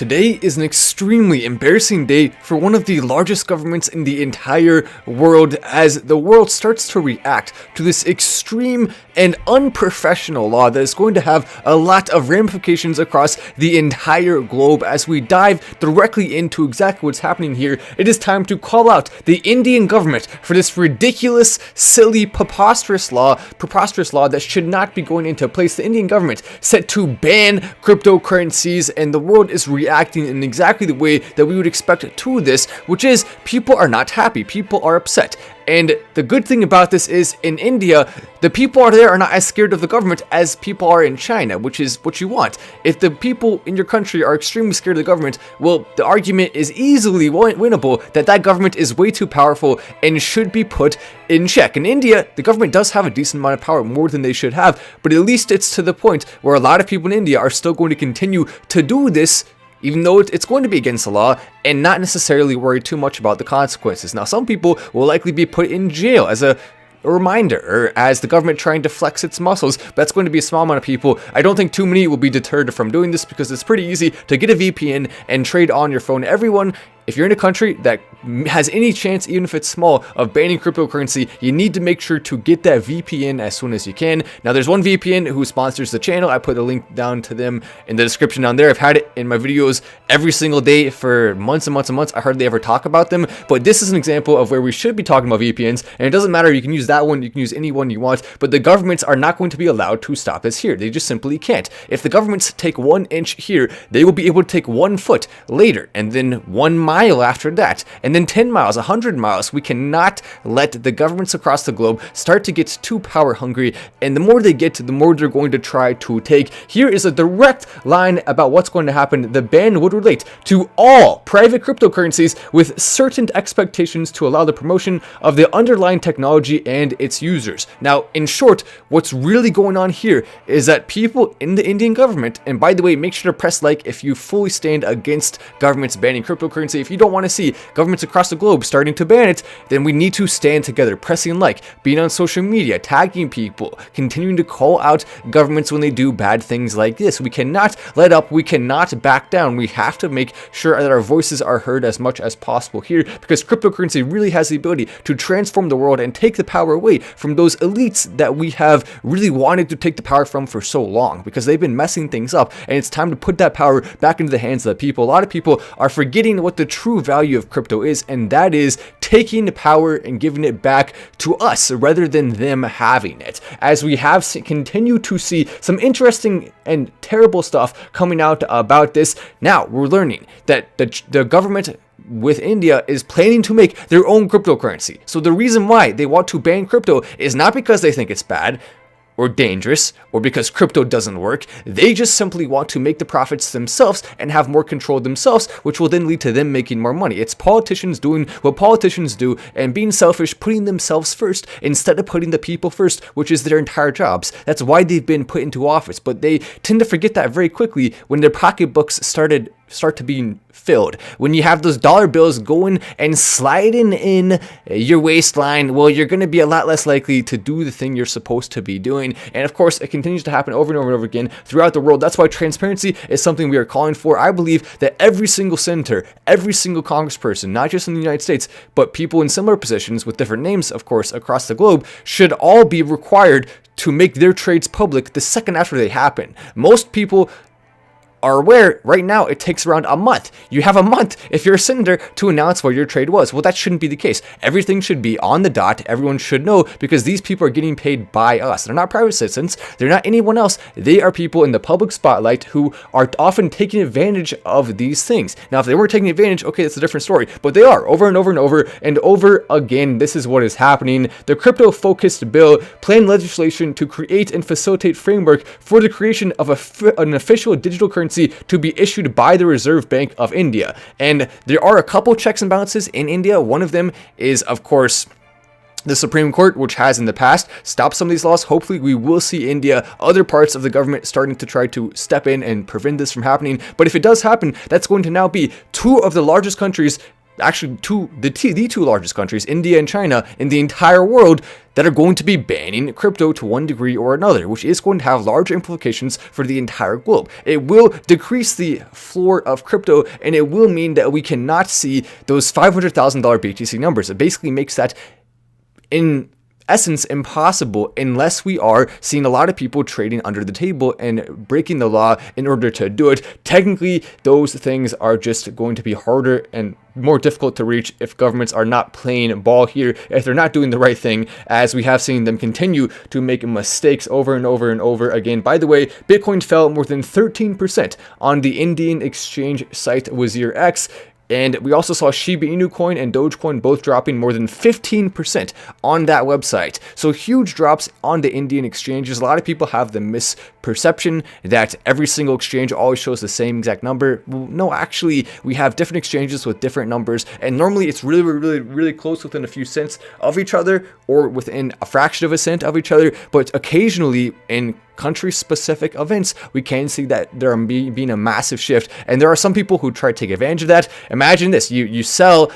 Today is an extremely embarrassing day for one of the largest governments in the entire world as the world starts to react to this extreme and unprofessional law that is going to have a lot of ramifications across the entire globe. As we dive directly into exactly what's happening here, it is time to call out the Indian government for this ridiculous, silly, preposterous law that should not be going into place. The Indian government set to ban cryptocurrencies, and the world is reacting in exactly the way that we would expect to this, which is people are not happy, people are upset. And the good thing about this is in India, the people out there are not as scared of the government as people are in China, which is what you want. If the people in your country are extremely scared of the government, well, the argument is easily winnable that government is way too powerful and should be put in check. In India, the government does have a decent amount of power, more than they should have, but at least it's to the point where a lot of people in India are still going to continue to do this, even though it's going to be against the law, and not necessarily worry too much about the consequences. Now, some people will likely be put in jail as a reminder, or as the government trying to flex its muscles, but that's going to be a small amount of people. I don't think too many will be deterred from doing this because it's pretty easy to get a VPN and trade on your phone. Everyone, if you're in a country that has any chance, even if it's small, of banning cryptocurrency, you need to make sure to get that VPN as soon as you can. Now, there's one VPN who sponsors the channel. I put a link down to them in the description down there. I've had it in my videos every single day for months and months and months. I hardly ever talk about them, but this is an example of where we should be talking about VPNs, and it doesn't matter. You can use that one, you can use any one you want, but the governments are not going to be allowed to stop us here. They just simply can't. If the governments take 1 inch here, they will be able to take 1 foot later, and then 1 mile after that, and then 10 miles, 100 miles. We cannot let the governments across the globe start to get too power hungry, and the more they get, the more they're going to try to take. Here is a direct line about what's going to happen. The ban would relate to all private cryptocurrencies with certain expectations to allow the promotion of the underlying technology and its users. Now, in short, what's really going on here is that people in the Indian government, and by the way, make sure to press like if you fully stand against governments banning cryptocurrency. If you don't want to see governments across the globe starting to ban it, then we need to stand together, pressing like, being on social media, tagging people, continuing to call out governments when they do bad things like this. We cannot let up, we cannot back down. We have to make sure that our voices are heard as much as possible here, because cryptocurrency really has the ability to transform the world and take the power away from those elites that we have really wanted to take the power from for so long, because they've been messing things up, and it's time to put that power back into the hands of the people. A lot of people are forgetting what the true value of crypto is, and that is taking the power and giving it back to us rather than them having it. As we have continue to see some interesting and terrible stuff coming out about this, now we're learning that the government with India is planning to make their own cryptocurrency. So the reason why they want to ban crypto is not because they think it's bad or dangerous, or because crypto doesn't work. They just simply want to make the profits themselves and have more control themselves, which will then lead to them making more money. It's politicians doing what politicians do and being selfish, putting themselves first instead of putting the people first, which is their entire jobs. That's why they've been put into office, but they tend to forget that very quickly when their pocketbooks start to being filled. When you have those dollar bills going and sliding in your waistline, well, you're going to be a lot less likely to do the thing you're supposed to be doing. And of course, it continues to happen over and over and over again throughout the world. That's why transparency is something we are calling for. I believe that every single senator, every single congressperson, not just in the United States, but people in similar positions with different names, of course, across the globe, should all be required to make their trades public the second after they happen. Most people are aware right now it takes around a month. You have a month if you're a senator to announce what your trade was. Well, that shouldn't be the case. Everything should be on the dot. Everyone should know, because these people are getting paid by us. They're not private citizens. They're not anyone else. They are people in the public spotlight who are often taking advantage of these things. Now, if they weren't taking advantage, okay, that's a different story, but they are over and over and over and over again. This is what is happening. The crypto-focused bill planned legislation to create and facilitate framework for the creation of an official digital currency to be issued by the Reserve Bank of India. And there are a couple checks and balances in India. One of them is, of course, the Supreme Court, which has in the past stopped some of these laws. Hopefully we will see India, other parts of the government starting to try to step in and prevent this from happening. But if it does happen, that's going to now be two of the largest countries actually the two largest countries, India and China, in the entire world that are going to be banning crypto to one degree or another, which is going to have large implications for the entire globe. It will decrease the floor of crypto, and it will mean that we cannot see those $500,000 BTC numbers. It basically makes that, in essence, impossible unless we are seeing a lot of people trading under the table and breaking the law in order to do it. Technically, those things are just going to be harder and more difficult to reach if governments are not playing ball here, if they're not doing the right thing, as we have seen them continue to make mistakes over and over and over again. By the way, Bitcoin fell more than 13% on the Indian exchange site WazirX. And we also saw Shiba Inu coin and Dogecoin both dropping more than 15% on that website. So huge drops on the Indian exchanges. A lot of people have the misperception that every single exchange always shows the same exact number. Well, no, actually, we have different exchanges with different numbers. And normally it's really close, within a few cents of each other or within a fraction of a cent of each other. But occasionally in country-specific events, we can see that there are being a massive shift, and there are some people who try to take advantage of that. Imagine this: you sell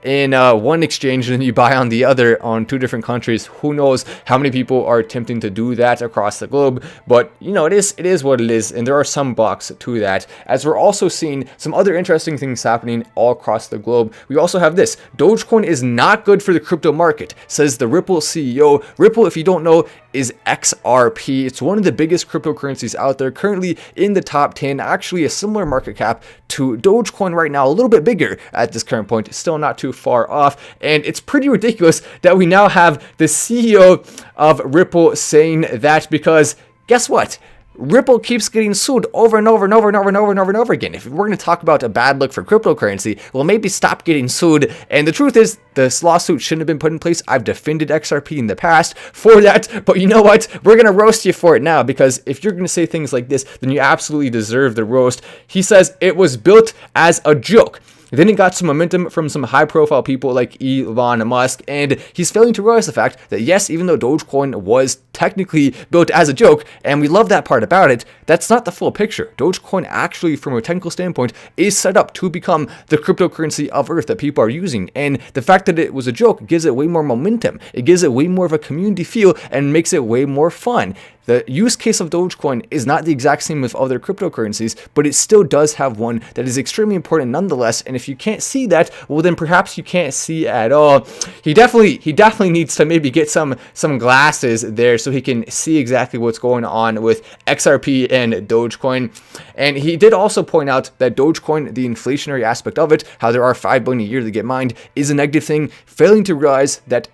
in one exchange and then you buy on the other on two different countries. Who knows how many people are attempting to do that across the globe? But you know, it is what it is, and there are some blocks to that. As we're also seeing some other interesting things happening all across the globe. We also have this: Dogecoin is not good for the crypto market, says the Ripple CEO. Ripple, if you don't know, is XRP. It's one of the biggest cryptocurrencies out there, currently in the top 10, actually a similar market cap to Dogecoin right now, a little bit bigger at this current point, still not too far off. And it's pretty ridiculous that we now have the CEO of Ripple saying that, because guess what? Ripple keeps getting sued over and over and over and over and over and over and over again. If we're going to talk about a bad look for cryptocurrency, well, maybe stop getting sued. And the truth is, this lawsuit shouldn't have been put in place. I've defended XRP in the past for that, but you know what? We're going to roast you for it now, because if you're going to say things like this, then you absolutely deserve the roast. He says it was built as a joke. Then it got some momentum from some high-profile people like Elon Musk, and he's failing to realize the fact that yes, even though Dogecoin was technically built as a joke, and we love that part about it, that's not the full picture. Dogecoin actually, from a technical standpoint, is set up to become the cryptocurrency of Earth that people are using, and the fact that it was a joke gives it way more momentum. It gives it way more of a community feel and makes it way more fun. The use case of Dogecoin is not the exact same with other cryptocurrencies, but it still does have one that is extremely important nonetheless. And if you can't see that, well, then perhaps you can't see at all. He definitely needs to maybe get some glasses there so he can see exactly what's going on with XRP and Dogecoin. And he did also point out that Dogecoin, the inflationary aspect of it, how there are 5 billion a year that get mined, is a negative thing, failing to realize that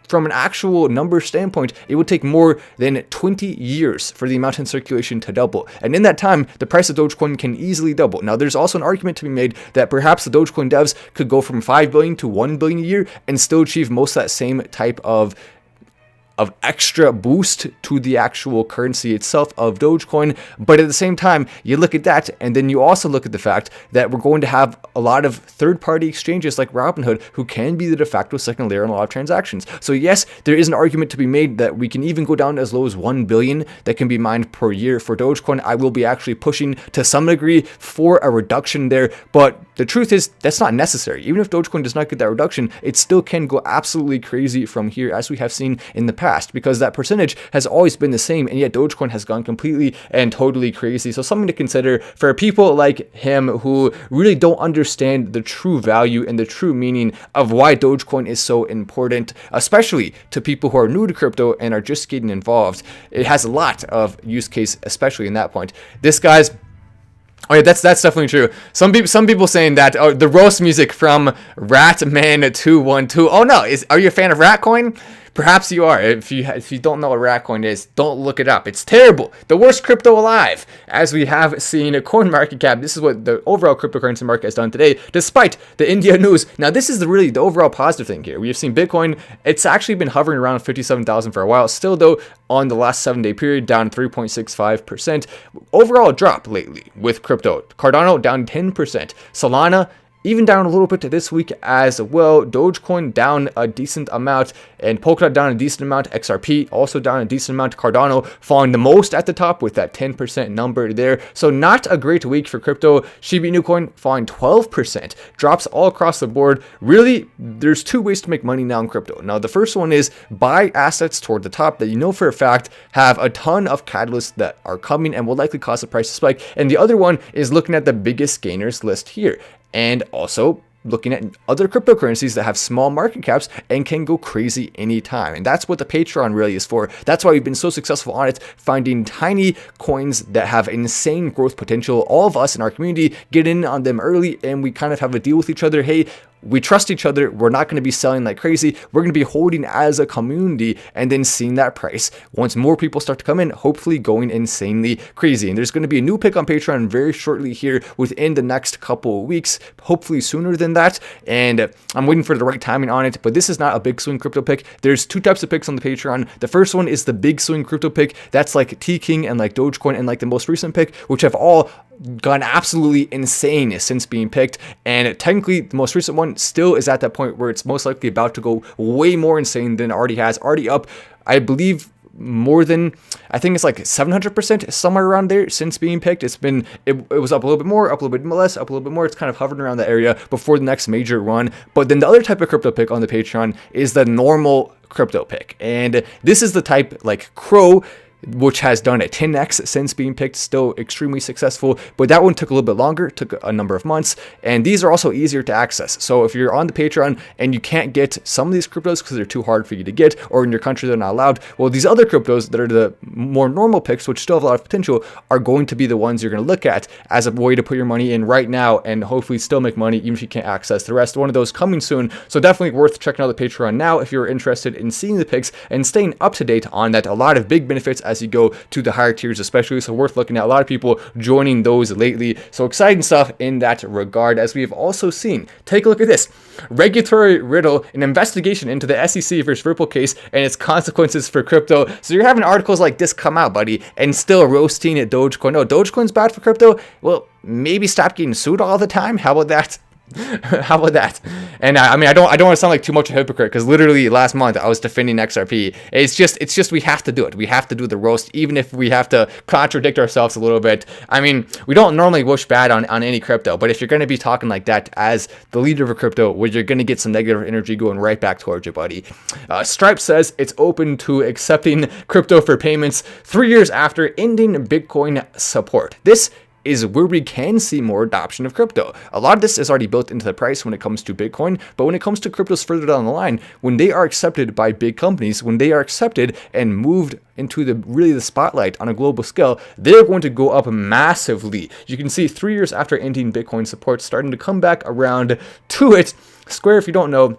from an actual number standpoint, it would take more than 20 years for the amount in circulation to double. And in that time, the price of Dogecoin can easily double. Now, there's also an argument to be made that perhaps the Dogecoin devs could go from 5 billion to 1 billion a year and still achieve most of that same type of extra boost to the actual currency itself of Dogecoin. But at the same time, you look at that, and then you also look at the fact that we're going to have a lot of third-party exchanges like Robinhood who can be the de facto second layer in a lot of transactions. So yes, there is an argument to be made that we can even go down as low as 1 billion that can be mined per year for Dogecoin. I will be actually pushing to some degree for a reduction there, but the truth is that's not necessary. Even if Dogecoin does not get that reduction, it still can go absolutely crazy from here, as we have seen in the past, because that percentage has always been the same, and yet Dogecoin has gone completely and totally crazy. So something to consider for people like him who really don't understand the true value and the true meaning of why Dogecoin is so important, especially to people who are new to crypto and are just getting involved. It has a lot of use case, especially in that point. This guy's Oh yeah, that's definitely true. Some people saying that the roast music from Ratman212. Oh no, are you a fan of Ratcoin? Perhaps you are. If you don't know what Ratcoin is, don't look it up. It's terrible. The worst crypto alive. As we have seen a CoinMarketCap, this is what the overall cryptocurrency market has done today, despite the India news. Now, this is really the overall positive thing here. We have seen Bitcoin. It's actually been hovering around 57,000 for a while. Still, though, on the last 7-day period, down 3.65%. Overall drop lately with crypto. Cardano down 10%. Solana even down a little bit this week as well. Dogecoin down a decent amount, and Polkadot down a decent amount. XRP also down a decent amount. Cardano falling the most at the top with that 10% number there. So not a great week for crypto. Shiba Inu coin falling 12%. Drops all across the board. Really, there's two ways to make money now in crypto. Now, the first one is buy assets toward the top that you know for a fact have a ton of catalysts that are coming and will likely cause the price to spike. And the other one is looking at the biggest gainers list here, and also looking at other cryptocurrencies that have small market caps and can go crazy anytime. And that's what the Patreon really is for. That's why we've been so successful on it, finding tiny coins that have insane growth potential. All of us in our community get in on them early, and we kind of have a deal with each other. Hey, we trust each other. We're not going to be selling like crazy. We're going to be holding as a community and then seeing that price, once more people start to come in, hopefully going insanely crazy. And there's going to be a new pick on Patreon very shortly here within the next couple of weeks, hopefully sooner than that. And I'm waiting for the right timing on it, but this is not a big swing crypto pick. There's two types of picks on the Patreon. The first one is the big swing crypto pick. That's like Tking and like Dogecoin and like the most recent pick, which have all gone absolutely insane since being picked. And technically the most recent one still is at that point where it's most likely about to go way more insane than it already has. Already up, I believe, more than, I think it's like 700%, somewhere around there since being picked. It was up a little bit more, up a little bit less, up a little bit more. It's kind of hovering around that area before the next major run. But then the other type of crypto pick on the Patreon is the normal crypto pick, and this is the type like Crow, which has done a 10x since being picked, still extremely successful, but that one took a little bit longer, took a number of months, and these are also easier to access. So if you're on the Patreon and you can't get some of these cryptos because they're too hard for you to get, or in your country they're not allowed, well, these other cryptos that are the more normal picks, which still have a lot of potential, are going to be the ones you're going to look at as a way to put your money in right now and hopefully still make money even if you can't access the rest. One of those coming soon, so definitely worth checking out the Patreon now if you're interested in seeing the picks and staying up to date on that. A lot of big benefits as you go to the higher tiers especially, so worth looking at. A lot of people joining those lately, so exciting stuff in that regard. As we have also seen, take a look at this regulatory riddle, an investigation into the SEC versus Ripple case and its consequences for crypto. So you're having articles like this come out, buddy, and still roasting at Dogecoin. Oh, Dogecoin's bad for crypto? Well, maybe stop getting sued all the time. How about that? How about that? And I mean, I don't want to sound like too much a hypocrite, because literally last month I was defending XRP. It's just we have to do it. We have to do the roast, even if we have to contradict ourselves a little bit. I mean, we don't normally wish bad on any crypto, but if you're going to be talking like that as the leader of a crypto, well, you're going to get some negative energy going right back towards you, buddy. Stripe says it's open to accepting crypto for payments 3 years after ending Bitcoin support. This is where we can see more adoption of crypto. A lot of this is already built into the price when it comes to Bitcoin, but when it comes to cryptos further down the line, when they are accepted by big companies, when they are accepted and moved into the spotlight on a global scale, they're going to go up massively. You can see 3 years after ending Bitcoin support, starting to come back around to it. Square, if you don't know,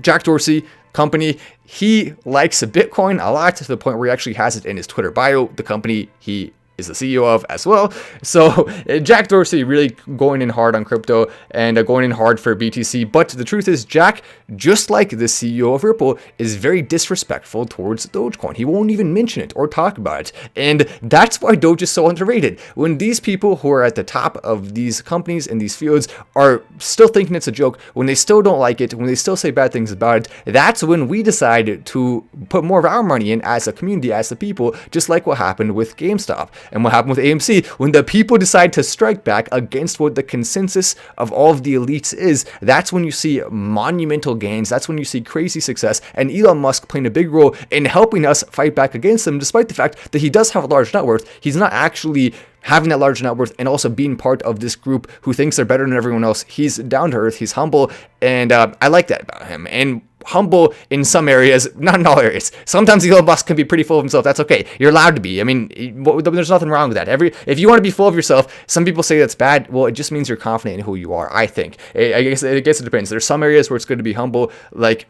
Jack Dorsey company, he likes Bitcoin a lot, to the point where he actually has it in his Twitter bio, the company he is the CEO of as well. So Jack Dorsey really going in hard on crypto and going in hard for BTC. But the truth is, Jack, just like the CEO of Ripple, is very disrespectful towards Dogecoin. He won't even mention it or talk about it. And that's why Doge is so underrated. When these people who are at the top of these companies in these fields are still thinking it's a joke, when they still don't like it, when they still say bad things about it, that's when we decide to put more of our money in as a community, as the people, just like what happened with GameStop. And what happened with AMC, when the people decide to strike back against what the consensus of all of the elites is, that's when you see monumental gains. That's when you see crazy success. And Elon Musk playing a big role in helping us fight back against them, despite the fact that he does have a large net worth. He's not actually having that large net worth and also being part of this group who thinks they're better than everyone else. He's down to earth. He's humble. And I like that about him. And humble in some areas, not in all areas. Sometimes Elon Musk can be pretty full of himself. That's okay. You're allowed to be. I mean, there's nothing wrong with that. If you want to be full of yourself, some people say that's bad. Well, it just means you're confident in who you are, I think. I guess it depends. There's some areas where it's good to be humble, like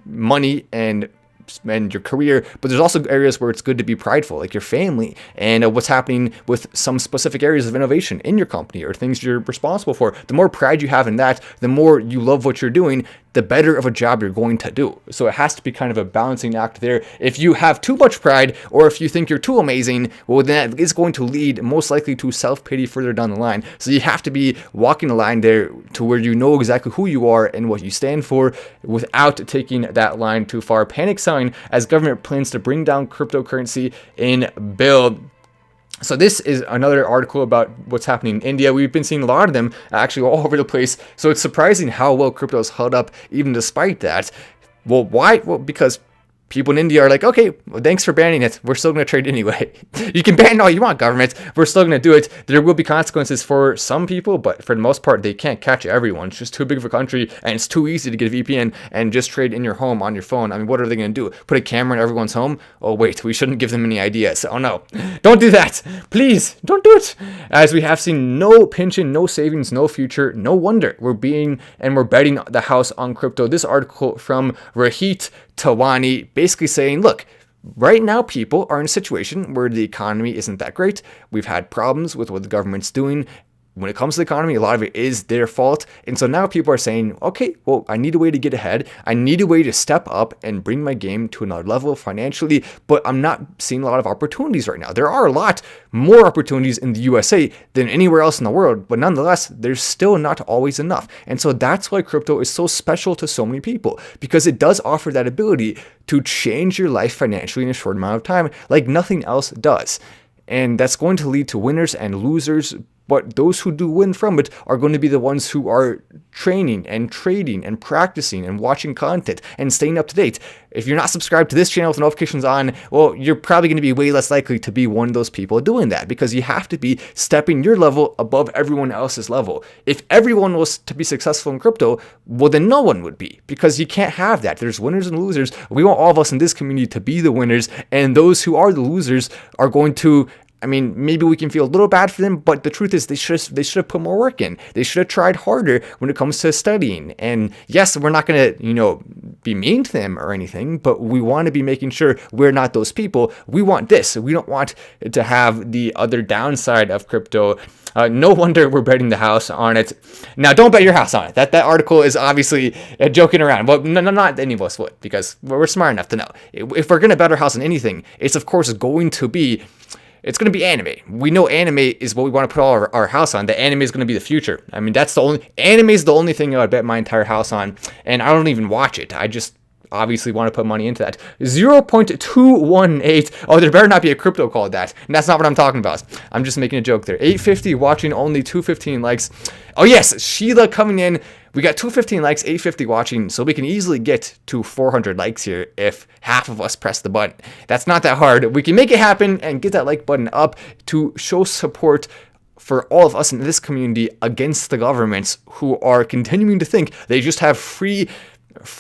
money and your career, but there's also areas where it's good to be prideful, like your family and what's happening with some specific areas of innovation in your company or things you're responsible for. The more pride you have in that, the more you love what you're doing, the better of a job you're going to do. So it has to be kind of a balancing act there. If you have too much pride, or if you think you're too amazing, well, then that is going to lead most likely to self-pity further down the line. So you have to be walking a line there to where you know exactly who you are and what you stand for without taking that line too far. Panic selling as government plans to bring down cryptocurrency in bill. So this is another article about what's happening in India. We've been seeing a lot of them actually all over the place. So it's surprising how well crypto has held up even despite that. Well, why? Well, because people in India are like, okay, well, thanks for banning it. We're still going to trade anyway. You can ban all you want, government. We're still going to do it. There will be consequences for some people, but for the most part, they can't catch everyone. It's just too big of a country, and it's too easy to get a VPN and just trade in your home on your phone. I mean, what are they going to do? Put a camera in everyone's home? Oh, wait, we shouldn't give them any ideas. Oh, no. Don't do that. Please, don't do it. As we have seen, no pension, no savings, no future. No wonder we're betting the house on crypto. This article from Rahit Tawani basically saying, look, right now people are in a situation where the economy isn't that great. We've had problems with what the government's doing. When it comes to the economy, a lot of it is their fault. And so now people are saying, okay, well, I need a way to get ahead. I need a way to step up and bring my game to another level financially, but I'm not seeing a lot of opportunities right now. There are a lot more opportunities in the USA than anywhere else in the world, but nonetheless, there's still not always enough. And so that's why crypto is so special to so many people, because it does offer that ability to change your life financially in a short amount of time like nothing else does. And that's going to lead to winners and losers. But those who do win from it are going to be the ones who are training and trading and practicing and watching content and staying up to date. If you're not subscribed to this channel with notifications on, well, you're probably going to be way less likely to be one of those people doing that, because you have to be stepping your level above everyone else's level. If everyone was to be successful in crypto, well, then no one would be, because you can't have that. There's winners and losers. We want all of us in this community to be the winners, and those who are the losers are going to, I mean, maybe we can feel a little bad for them, but the truth is they should have put more work in. They should have tried harder when it comes to studying. And yes, we're not going to, be mean to them or anything, but we want to be making sure we're not those people. We want this. We don't want to have the other downside of crypto. No wonder we're betting the house on it. Now, don't bet your house on it. That article is obviously joking around. Well, no, not any of us would, because we're smart enough to know. If we're going to bet our house on anything, it's of course going to be anime. We know anime is what we want to put all our house on. The anime is going to be the future. I mean, anime is the only thing I would bet my entire house on, and I don't even watch it. I just obviously want to put money into that. 0.218. Oh, there better not be a crypto called that. And that's not what I'm talking about. I'm just making a joke there. 850 watching, only 215 likes. Oh yes, Sheila coming in. We got 215 likes, 850 watching, so we can easily get to 400 likes here if half of us press the button. That's not that hard. We can make it happen and get that like button up to show support for all of us in this community against the governments who are continuing to think they just have free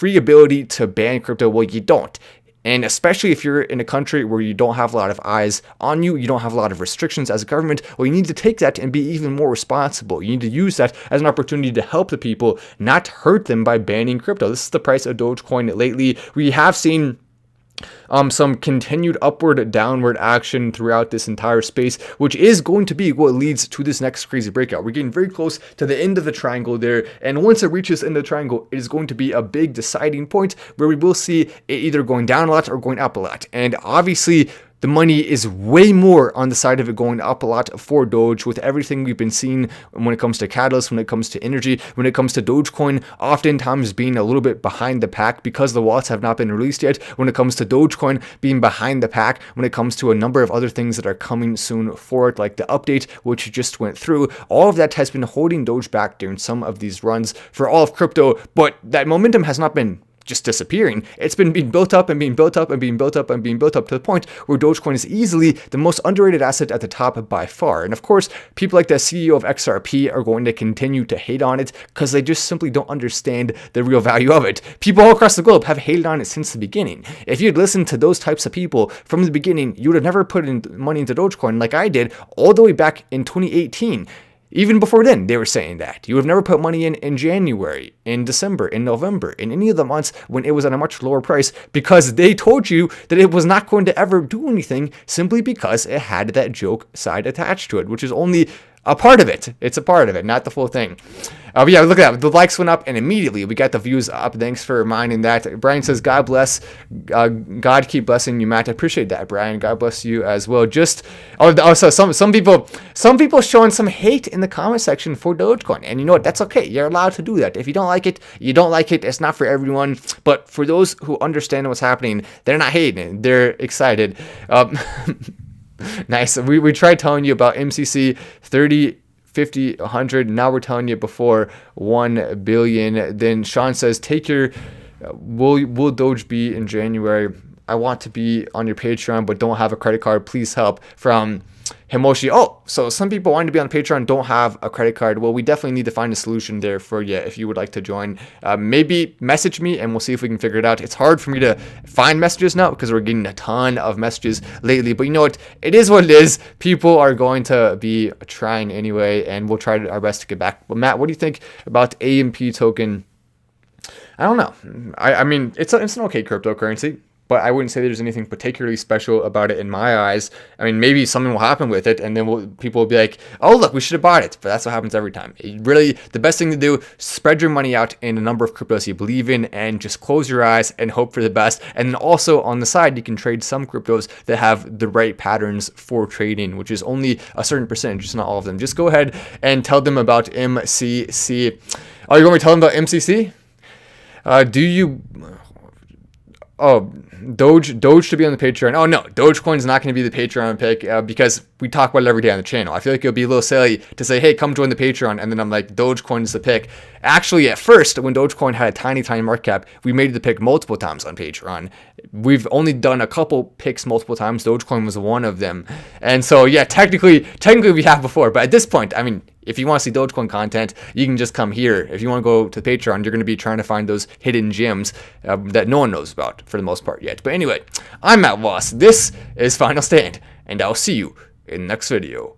ability to ban crypto. Well, you don't. And especially if you're in a country where you don't have a lot of eyes on you, you don't have a lot of restrictions as a government, well, you need to take that and be even more responsible. You need to use that as an opportunity to help the people, not hurt them by banning crypto. This is the price of Dogecoin lately. We have seen some continued upward downward action throughout this entire space, which is going to be what leads to this next crazy breakout. We're getting very close to the end of the triangle there, and once it reaches the end of the triangle, it is going to be a big deciding point where we will see it either going down a lot or going up a lot. And obviously the money is way more on the side of it going up a lot for Doge, with everything we've been seeing when it comes to catalysts, when it comes to energy, when it comes to Dogecoin, oftentimes being a little bit behind the pack because the wallets have not been released yet. When it comes to Dogecoin being behind the pack, when it comes to a number of other things that are coming soon for it, like the update, which just went through, all of that has been holding Doge back during some of these runs for all of crypto, but that momentum has not been just disappearing. It's been being built up and being built up and being built up and being built up to the point where Dogecoin is easily the most underrated asset at the top by far. And of course, people like the CEO of XRP are going to continue to hate on it because they just simply don't understand the real value of it. People all across the globe have hated on it since the beginning. If you'd listened to those types of people from the beginning, you would have never put in money into Dogecoin like I did all the way back in 2018. Even before then, they were saying that. You would have never put money in January, in December, in November, in any of the months when it was at a much lower price, because they told you that it was not going to ever do anything simply because it had that joke side attached to it, which is only a part of it. It's a part of it, not the full thing. But yeah, look at that. The likes went up, and immediately we got the views up. Thanks for reminding that. Brian says, God bless. God keep blessing you, Matt. I appreciate that, Brian. God bless you as well. Just also some people showing some hate in the comment section for Dogecoin, and you know what? That's okay. You're allowed to do that. If you don't like it, you don't like it. It's not for everyone. But for those who understand what's happening, they're not hating. They're excited. Nice. We tried telling you about MCC 30. 50, 100. Now we're telling you before 1 billion. Then Sean says, take your, will Doge be in January? I want to be on your Patreon, but don't have a credit card. Please help. From Himoshi. Oh, so some people wanting to be on Patreon don't have a credit card. Well, we definitely need to find a solution there for you if you would like to join. Maybe message me and we'll see if we can figure it out. It's hard for me to find messages now because we're getting a ton of messages lately. But you know what? It is what it is. People are going to be trying anyway, and we'll try our best to get back. But Matt, what do you think about AMP token? I don't know. I mean, it's an okay cryptocurrency, but I wouldn't say there's anything particularly special about it in my eyes. I mean, maybe something will happen with it, and then people will be like, oh, look, we should have bought it. But that's what happens every time. Really, the best thing to do, spread your money out in a number of cryptos you believe in, and just close your eyes and hope for the best. And then also, on the side, you can trade some cryptos that have the right patterns for trading, which is only a certain percentage, just not all of them. Just go ahead and tell them about MCC. Oh, you want me to tell them about MCC? Oh, Doge to be on the Patreon. Oh no, Dogecoin is not going to be the Patreon pick because we talk about it every day on the channel. I feel like it would be a little silly to say, hey, come join the Patreon, and then I'm like, Dogecoin is the pick. Actually, at first, when Dogecoin had a tiny market cap, we made the pick multiple times on Patreon. We've only done a couple picks multiple times. Dogecoin was one of them. And so, yeah, technically we have before. But at this point, I mean, if you want to see Dogecoin content, you can just come here. If you want to go to Patreon, you're going to be trying to find those hidden gems that no one knows about for the most part yet. But anyway, I'm Matt Wallace. This is Final Stand, and I'll see you in the next video.